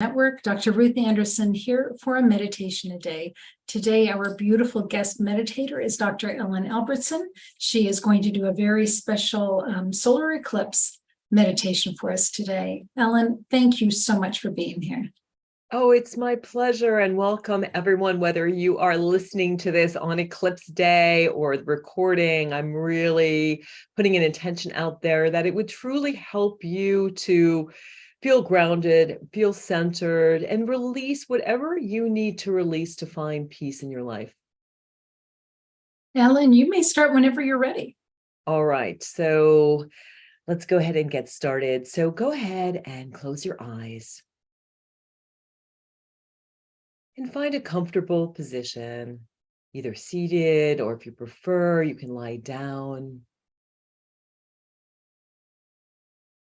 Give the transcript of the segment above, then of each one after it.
Network, Dr. Ruth Anderson here for a meditation a day. Today, our beautiful guest meditator is Dr. Ellen Albertson. She is going to do a very special solar eclipse meditation for us today. Ellen, thank you so much for being here. Oh, it's my pleasure, and welcome everyone, whether you are listening to this on Eclipse Day or the recording. I'm really putting an intention out there that it would truly help you to feel grounded, feel centered, and release whatever you need to release to find peace in your life. Ellen, you may start whenever you're ready. All right, so let's go ahead and get started. So go ahead and close your eyes. And find a comfortable position, either seated or if you prefer, you can lie down.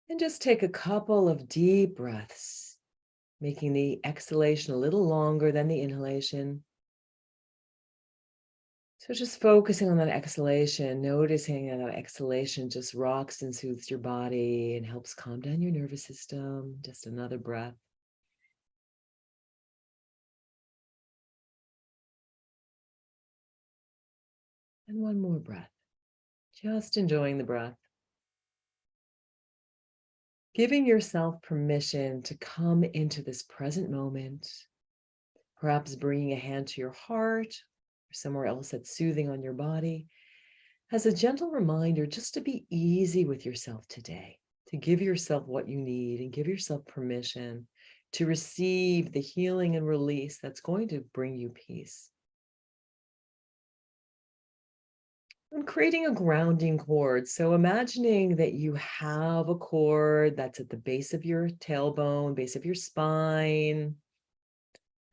And just take a couple of deep breaths, making the exhalation a little longer than the inhalation. So just focusing on that exhalation, noticing that exhalation just rocks and soothes your body and helps calm down your nervous system. Just another breath. And one more breath. Just enjoying the breath. Giving yourself permission to come into this present moment, perhaps bringing a hand to your heart or somewhere else that's soothing on your body, as a gentle reminder just to be easy with yourself today, to give yourself what you need and give yourself permission to receive the healing and release that's going to bring you peace. And creating a grounding cord. So imagining that you have a cord that's at the base of your tailbone, base of your spine,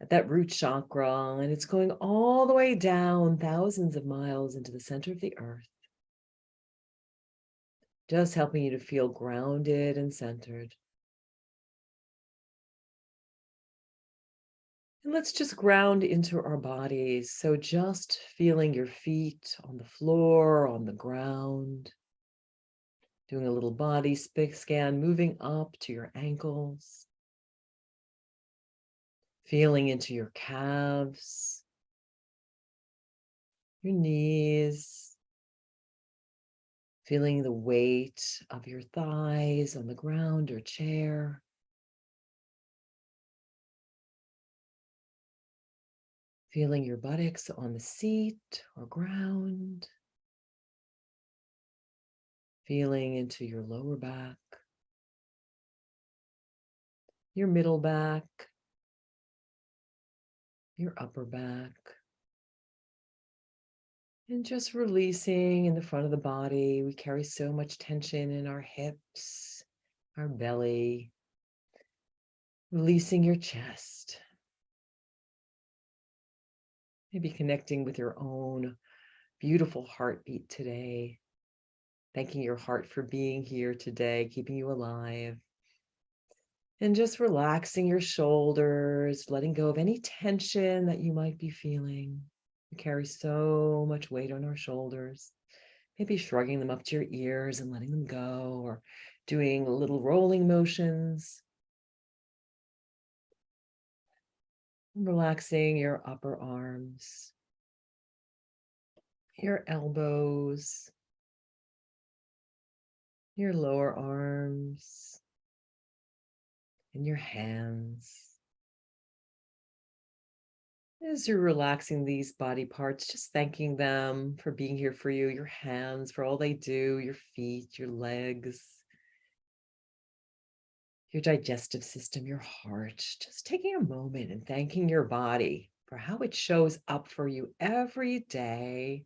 at that root chakra, and it's going all the way down thousands of miles into the center of the earth. Just helping you to feel grounded and centered. And let's just ground into our bodies. So just feeling your feet on the floor, on the ground. Doing a little body scan, moving up to your ankles. Feeling into your calves, your knees. Feeling the weight of your thighs on the ground or chair. Feeling your buttocks on the seat or ground. Feeling into your lower back, your middle back, your upper back. And just releasing in the front of the body. We carry so much tension in our hips, our belly. Releasing your chest. Maybe connecting with your own beautiful heartbeat today. Thanking your heart for being here today, keeping you alive. And just relaxing your shoulders, letting go of any tension that you might be feeling. We carry so much weight on our shoulders. Maybe shrugging them up to your ears and letting them go, or doing little rolling motions. Relaxing your upper arms, your elbows, your lower arms, and your hands. As you're relaxing these body parts, just thanking them for being here for you, your hands for all they do, your feet, your legs, your digestive system, your heart, just taking a moment and thanking your body for how it shows up for you every day.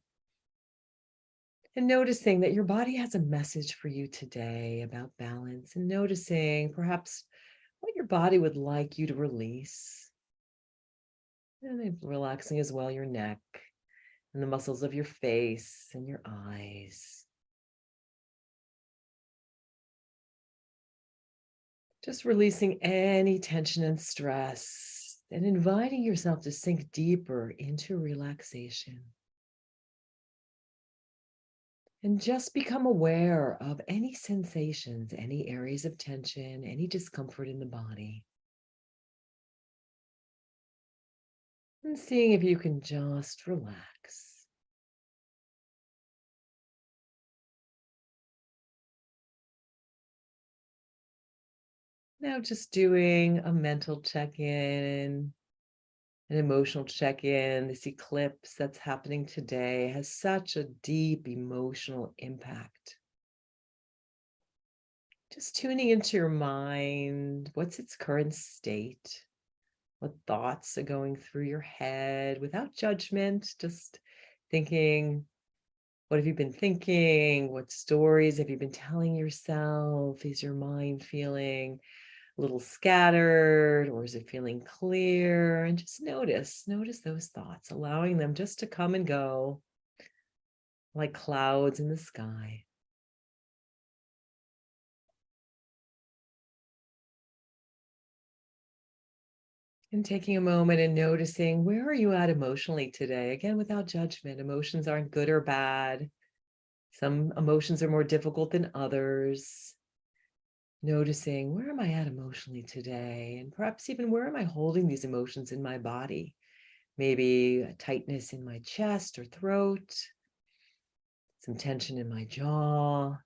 And noticing that your body has a message for you today about balance, and noticing perhaps what your body would like you to release. And then relaxing as well your neck and the muscles of your face and your eyes. Just releasing any tension and stress and inviting yourself to sink deeper into relaxation. And just become aware of any sensations, any areas of tension, any discomfort in the body. And seeing if you can just relax. Now just doing a mental check-in, an emotional check-in. This eclipse that's happening today has such a deep emotional impact. Just tuning into your mind. What's its current state? What thoughts are going through your head without judgment? Just thinking, what have you been thinking? What stories have you been telling yourself? Is your mind feeling a little scattered, or is it feeling clear? And just notice those thoughts, allowing them just to come and go like clouds in the sky. And taking a moment and noticing, where are you at emotionally today? Again, without judgment. Emotions aren't good or bad. Some emotions are more difficult than others. Noticing, where am I at emotionally today? And perhaps even, where am I holding these emotions in my body? Maybe a tightness in my chest or throat, some tension in my jaw.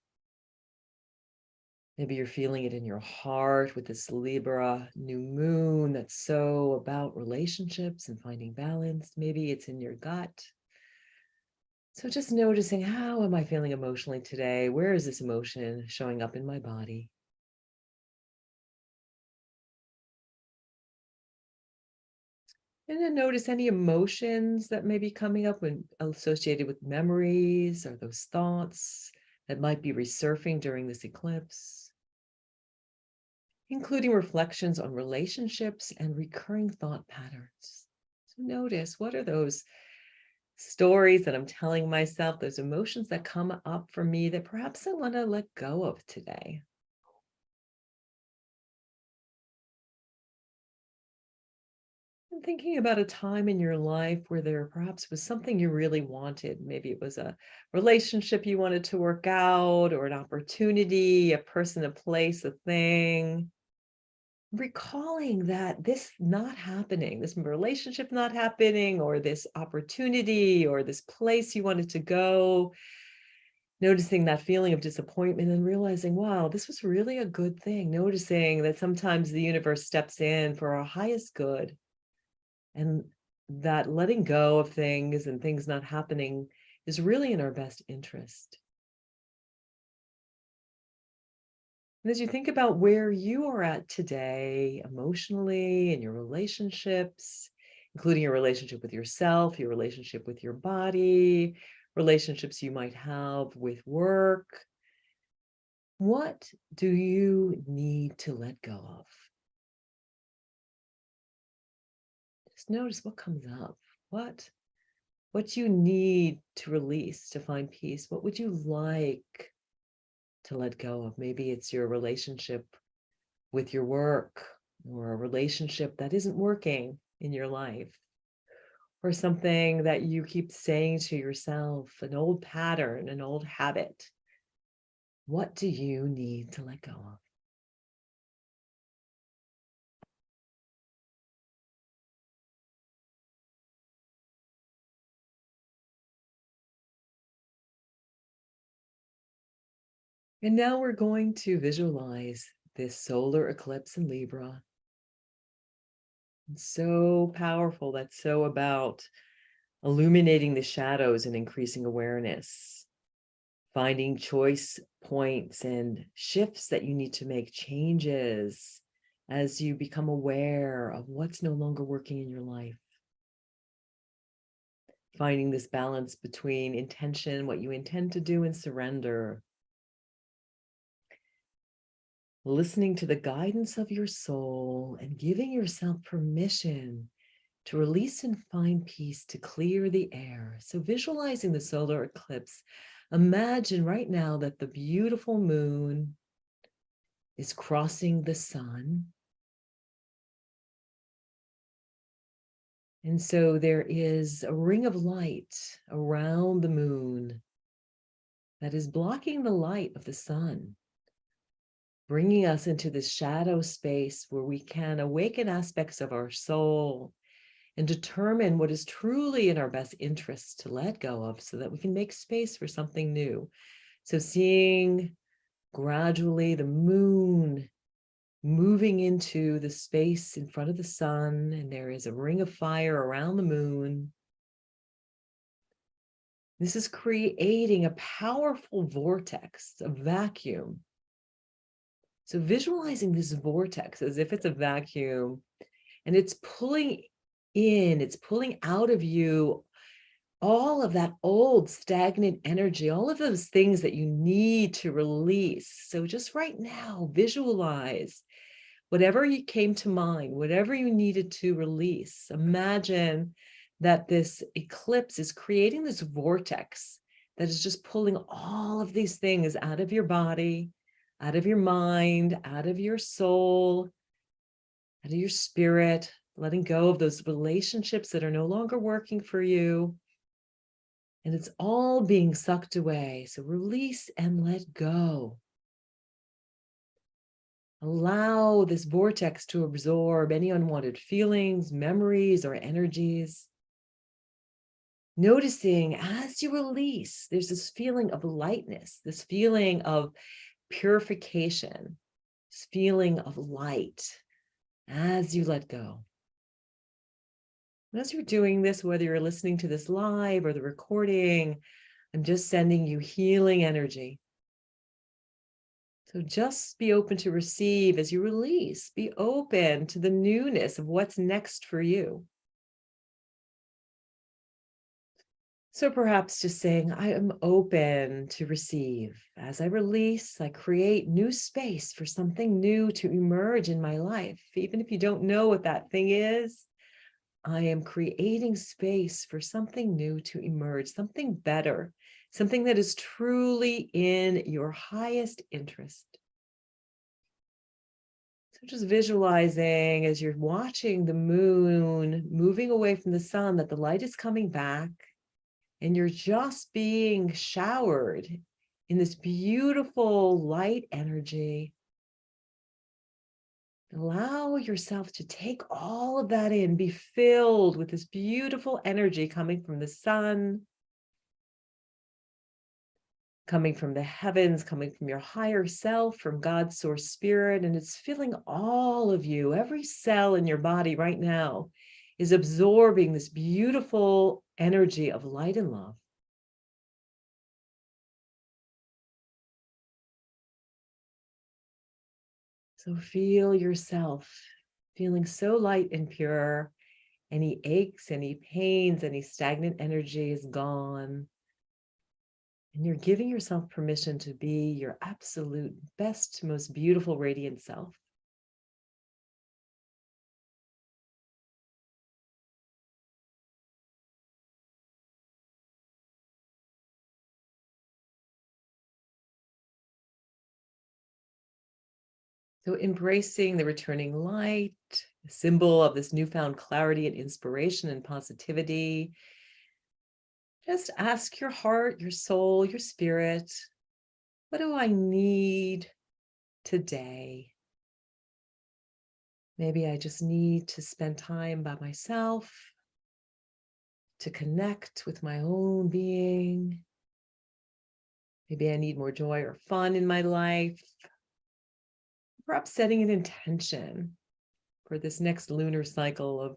Maybe you're feeling it in your heart with this Libra new moon that's so about relationships and finding balance. Maybe it's in your gut. So just noticing, how am I feeling emotionally today? Where is this emotion showing up in my body? And then notice any emotions that may be coming up when associated with memories or those thoughts that might be resurfacing during this eclipse, including reflections on relationships and recurring thought patterns. So notice, what are those stories that I'm telling myself, those emotions that come up for me that perhaps I want to let go of today? And thinking about a time in your life where there perhaps was something you really wanted. Maybe it was a relationship you wanted to work out, or an opportunity, a person, a place, a thing. Recalling that this not happening, this relationship not happening, or this opportunity, or this place you wanted to go, noticing that feeling of disappointment and realizing, wow, this was really a good thing. Noticing that sometimes the universe steps in for our highest good, and that letting go of things and things not happening is really in our best interest. And as you think about where you are at today, emotionally, in your relationships, including your relationship with yourself, your relationship with your body, relationships you might have with work, what do you need to let go of? Just notice what comes up. What you need to release to find peace. What would you like to let go of? Maybe it's your relationship with your work, or a relationship that isn't working in your life, or something that you keep saying to yourself, an old pattern, an old habit. What do you need to let go of? And now we're going to visualize this solar eclipse in Libra. It's so powerful. That's so about illuminating the shadows and increasing awareness, finding choice points and shifts that you need to make, changes as you become aware of what's no longer working in your life. Finding this balance between intention, what you intend to do, and surrender. Listening to the guidance of your soul and giving yourself permission to release and find peace, to clear the air. So visualizing the solar eclipse, imagine right now that the beautiful moon is crossing the sun. And so there is a ring of light around the moon that is blocking the light of the sun, bringing us into this shadow space where we can awaken aspects of our soul and determine what is truly in our best interests to let go of so that we can make space for something new. So seeing gradually the moon moving into the space in front of the sun, and there is a ring of fire around the moon. This is creating a powerful vortex, a vacuum. So visualizing this vortex as if it's a vacuum, and it's pulling in, it's pulling out of you all of that old stagnant energy, all of those things that you need to release. So just right now, visualize whatever you came to mind, whatever you needed to release. Imagine that this eclipse is creating this vortex that is just pulling all of these things out of your body, out of your mind, out of your soul, out of your spirit, letting go of those relationships that are no longer working for you. And it's all being sucked away. So release and let go. Allow this vortex to absorb any unwanted feelings, memories, or energies. Noticing as you release, there's this feeling of lightness, this feeling of purification, this feeling of light as you let go. And as you're doing this, whether you're listening to this live or the recording, I'm just sending you healing energy. So just be open to receive as you release. Be open to the newness of what's next for you. So perhaps just saying, I am open to receive. As I release, I create new space for something new to emerge in my life. Even if you don't know what that thing is, I am creating space for something new to emerge, something better, something that is truly in your highest interest. So just visualizing as you're watching the moon moving away from the sun, that the light is coming back and you're just being showered in this beautiful light energy. Allow yourself to take all of that in, be filled with this beautiful energy coming from the sun, coming from the heavens, coming from your higher self, from God's source spirit, and it's filling all of you. Every cell in your body right now is absorbing this beautiful energy of light and love. So feel yourself feeling so light and pure. Any aches, any pains, any stagnant energy is gone. And you're giving yourself permission to be your absolute best, most beautiful, radiant self. So embracing the returning light, a symbol of this newfound clarity and inspiration and positivity. Just ask your heart, your soul, your spirit, what do I need today? Maybe I just need to spend time by myself, to connect with my own being. Maybe I need more joy or fun in my life. Perhaps setting an intention for this next lunar cycle of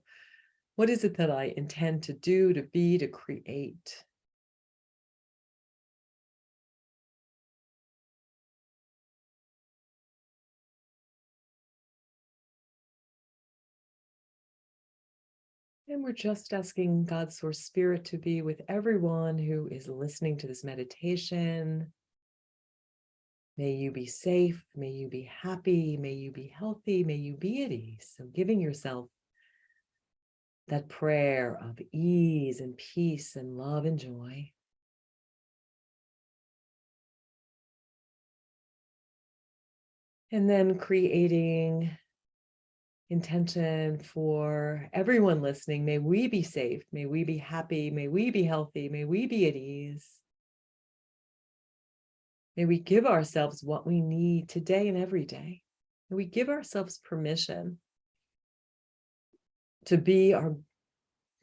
what is it that I intend to do, to be, to create. And we're just asking God's source spirit to be with everyone who is listening to this meditation. May you be safe. May you be happy. May you be healthy. May you be at ease. So giving yourself that prayer of ease and peace and love and joy. And then creating intention for everyone listening. May we be safe. May we be happy. May we be healthy. May we be at ease. May we give ourselves what we need today and every day. May we give ourselves permission to be our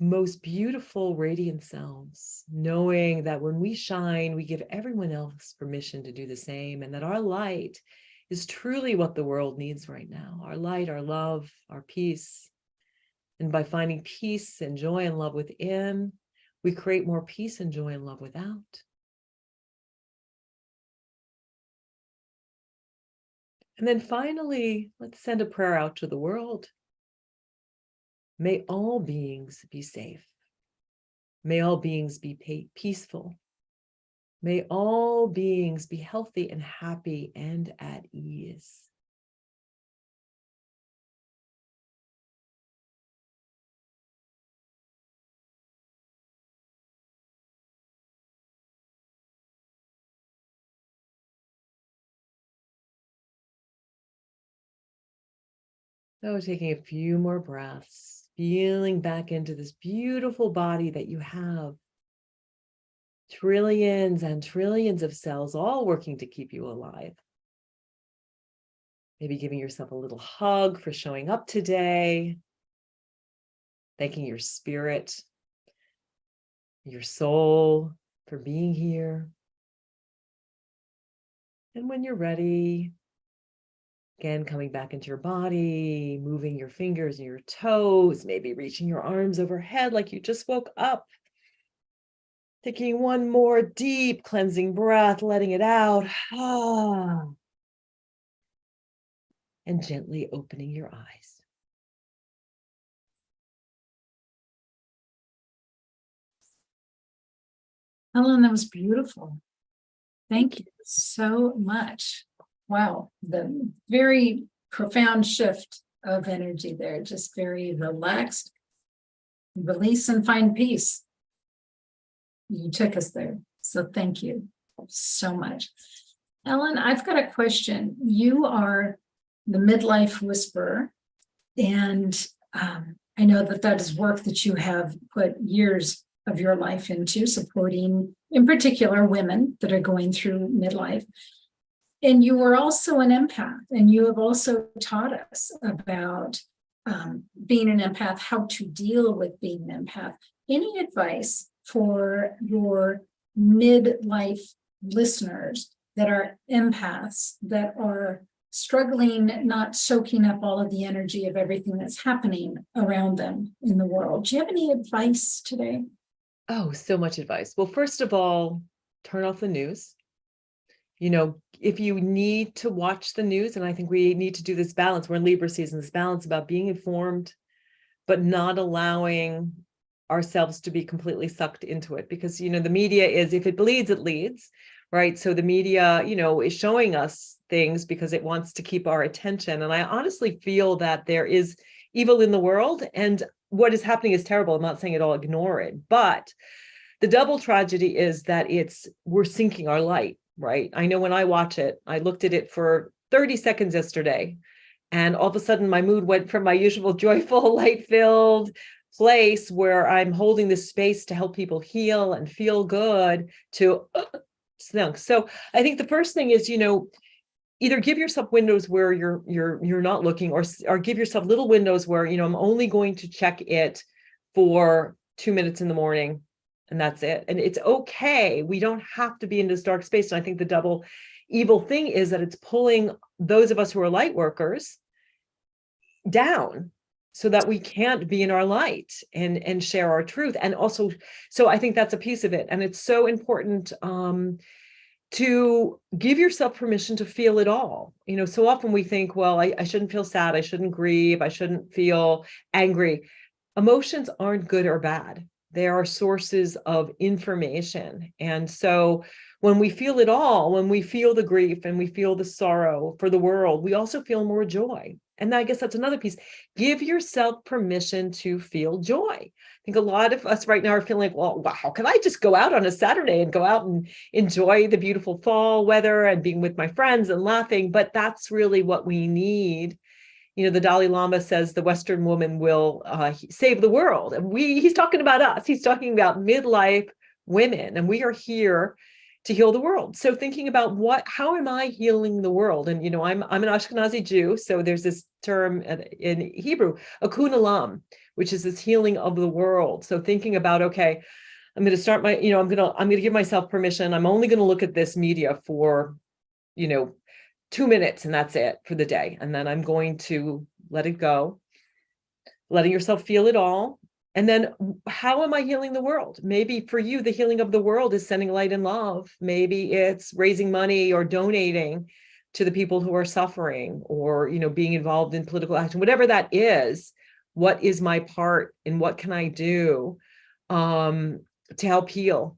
most beautiful, radiant selves, knowing that when we shine, we give everyone else permission to do the same, and that our light is truly what the world needs right now. Our light, our love, our peace. And by finding peace and joy and love within, we create more peace and joy and love without. And then finally, let's send a prayer out to the world. May all beings be safe. May all beings be peaceful. May all beings be healthy and happy and at ease. So taking a few more breaths, feeling back into this beautiful body that you have. Trillions and trillions of cells all working to keep you alive. Maybe giving yourself a little hug for showing up today. Thanking your spirit, your soul for being here. And when you're ready, again, coming back into your body, moving your fingers and your toes, maybe reaching your arms overhead like you just woke up. Taking one more deep cleansing breath, letting it out. And gently opening your eyes. Ellen, that was beautiful. Thank you so much. Wow, the very profound shift of energy there, just very relaxed, release and find peace. You took us there. So thank you so much. Ellen, I've got a question. You are the Midlife Whisperer, and I know that that is work that you have put years of your life into, supporting, in particular, women that are going through midlife. And you were also an empath, and you have also taught us about being an empath, how to deal with being an empath. Any advice for your midlife listeners that are empaths, that are struggling, not soaking up all of the energy of everything that's happening around them in the world? Do you have any advice today? Oh, so much advice. Well, first of all, turn off the news. If you need to watch the news, and I think we need to do this balance, we're in Libra season, this balance about being informed, but not allowing ourselves to be completely sucked into it, because, the media is, if it bleeds, it leads, right? So the media, is showing us things because it wants to keep our attention. And I honestly feel that there is evil in the world, and what is happening is terrible. I'm not saying it all, ignore it, but the double tragedy is that we're sinking our light, right? I know when I watch it, I looked at it for 30 seconds yesterday, and all of a sudden my mood went from my usual joyful, light-filled place where I'm holding this space to help people heal and feel good to sunk. So I think the first thing is, either give yourself windows where you're not looking, or give yourself little windows where, I'm only going to check it for 2 minutes in the morning, and that's it. And it's okay. We don't have to be in this dark space. And I think the double evil thing is that it's pulling those of us who are light workers down, so that we can't be in our light and share our truth. And also, so I think that's a piece of it. And it's so important to give yourself permission to feel it all. So often we think, well, I shouldn't feel sad, I shouldn't grieve, I shouldn't feel angry. Emotions aren't good or bad. They are sources of information. And so when we feel it all, when we feel the grief and we feel the sorrow for the world, we also feel more joy. And I guess that's another piece. Give yourself permission to feel joy. I think a lot of us right now are feeling like, well, how can I just go out on a Saturday and go out and enjoy the beautiful fall weather and being with my friends and laughing? But that's really what we need. The Dalai Lama says the Western woman will save the world. And he's talking about us. He's talking about midlife women. And we are here to heal the world. So thinking about how am I healing the world? And, I'm an Ashkenazi Jew. So there's this term in Hebrew, akun olam, which is this healing of the world. So thinking about, okay, I'm going to start I'm going to give myself permission. I'm only going to look at this media for, 2 minutes, and that's it for the day. And then I'm going to let it go, letting yourself feel it all. And then how am I healing the world? Maybe for you, the healing of the world is sending light and love. Maybe it's raising money or donating to the people who are suffering, or, being involved in political action, whatever that is. What is my part and what can I do to help heal?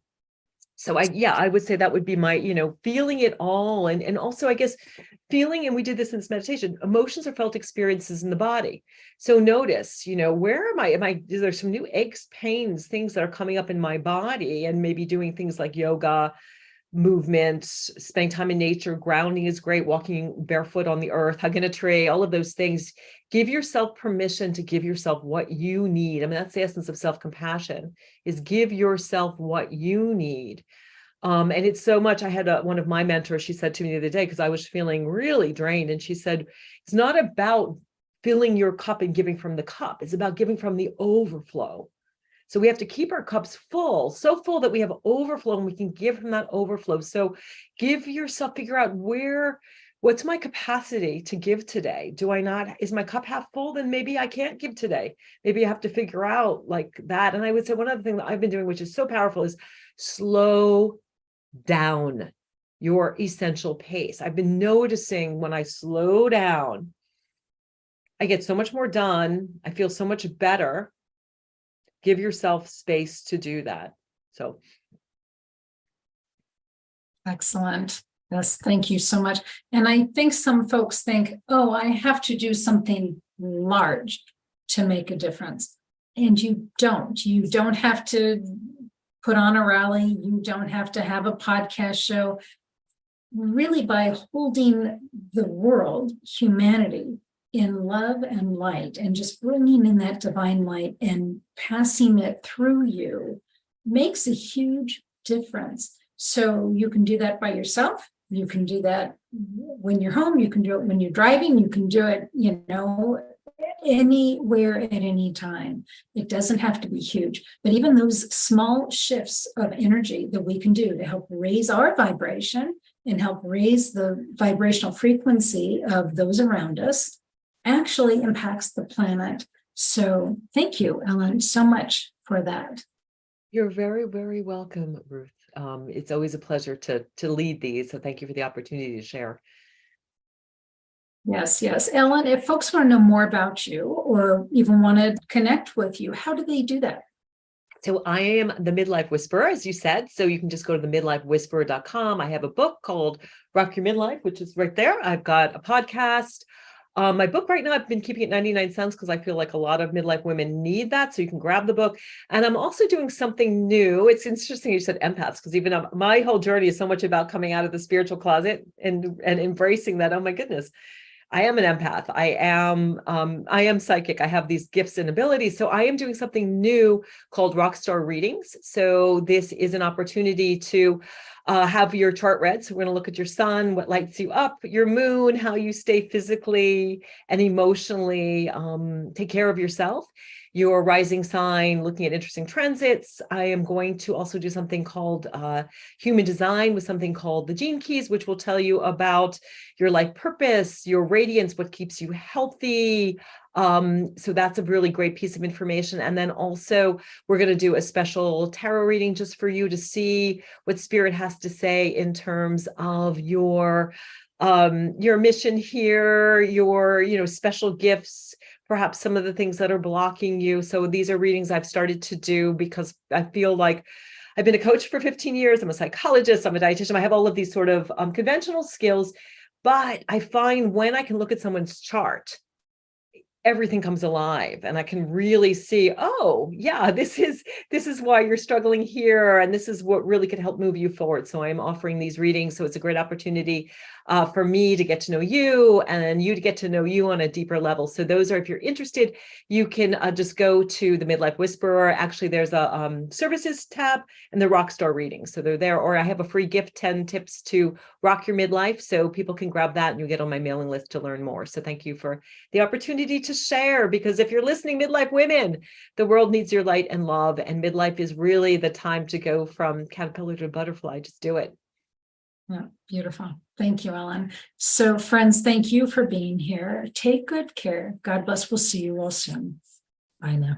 So I would say that would be my, feeling it all. And also, I guess, feeling, and we did this in this meditation, emotions are felt experiences in the body. So notice, where am I, is there some new aches, pains, things that are coming up in my body, and maybe doing things like yoga, movement, spending time in nature, grounding is great, walking barefoot on the earth, hugging a tree, all of those things. Give yourself permission to give yourself what you need. I mean, that's the essence of self-compassion, is give yourself what you need. And it's so much, I had one of my mentors, she said to me the other day, because I was feeling really drained, and she said, it's not about filling your cup and giving from the cup. It's about giving from the overflow. So we have to keep our cups full, so full that we have overflow, and we can give from that overflow. So give yourself, figure out what's my capacity to give today? Is my cup half full? Then maybe I can't give today. Maybe I have to figure out like that. And I would say one other thing that I've been doing, which is so powerful, is slow down your essential pace. I've been noticing when I slow down, I get so much more done. I feel so much better. Give yourself space to do that. So. Excellent. Yes, thank you so much. And I think some folks think, oh, I have to do something large to make a difference. And you don't. You don't have to put on a rally. You don't have to have a podcast show. Really, by holding the world, humanity, in love and light, and just bringing in that divine light and passing it through you, makes a huge difference. So you can do that by yourself. You can do that when you're home. You can do it when you're driving. You can do it, anywhere at any time. It doesn't have to be huge, but even those small shifts of energy that we can do to help raise our vibration and help raise the vibrational frequency of those around us actually impacts the planet. So thank you, Ellen, so much for that. You're very, very welcome, Ruth. It's always a pleasure to lead these. So thank you for the opportunity to share. Yes, yes. Ellen, if folks want to know more about you or even want to connect with you, how do they do that? So I am the Midlife Whisperer, as you said. So you can just go to themidlifewhisperer.com. I have a book called Rock Your Midlife, which is right there. I've got a podcast. My book right now, I've been keeping it 99 cents because I feel like a lot of midlife women need that. So you can grab the book. And I'm also doing something new. It's interesting you said empaths, because even my whole journey is so much about coming out of the spiritual closet and embracing that. Oh my goodness. I am an empath. I am psychic. I have these gifts and abilities. So I am doing something new called Rockstar Readings. So this is an opportunity to have your chart read. So we're going to look at your sun, what lights you up, your moon, how you stay physically and emotionally, take care of yourself, your rising sign, looking at interesting transits. I am going to also do something called human design with something called the Gene Keys, which will tell you about your life purpose, your radiance, what keeps you healthy. So that's a really great piece of information. And then also we're going to do a special tarot reading just for you to see what spirit has to say in terms of your mission here, your special gifts, perhaps some of the things that are blocking you. So these are readings I've started to do because I feel like I've been a coach for 15 years. I'm a psychologist. I'm a dietitian. I have all of these sort of conventional skills, but I find when I can look at someone's chart, everything comes alive and I can really see, oh yeah, this is why you're struggling here. And this is what really could help move you forward. So I'm offering these readings. So it's a great opportunity for me to get to know you and you to get to know you on a deeper level. So those are, if you're interested, you can just go to the Midlife Whisperer. Actually, there's a services tab and the Rockstar readings. So they're there, or I have a free gift, 10 tips to rock your midlife. So people can grab that and you get on my mailing list to learn more. So thank you for the opportunity to share, because if you're listening, midlife women, the world needs your light and love, and midlife is really the time to go from caterpillar to butterfly. Just do it. Yeah, beautiful. Thank you, Ellen. So friends, thank you for being here. Take good care. God bless. We'll see you all soon. Bye now.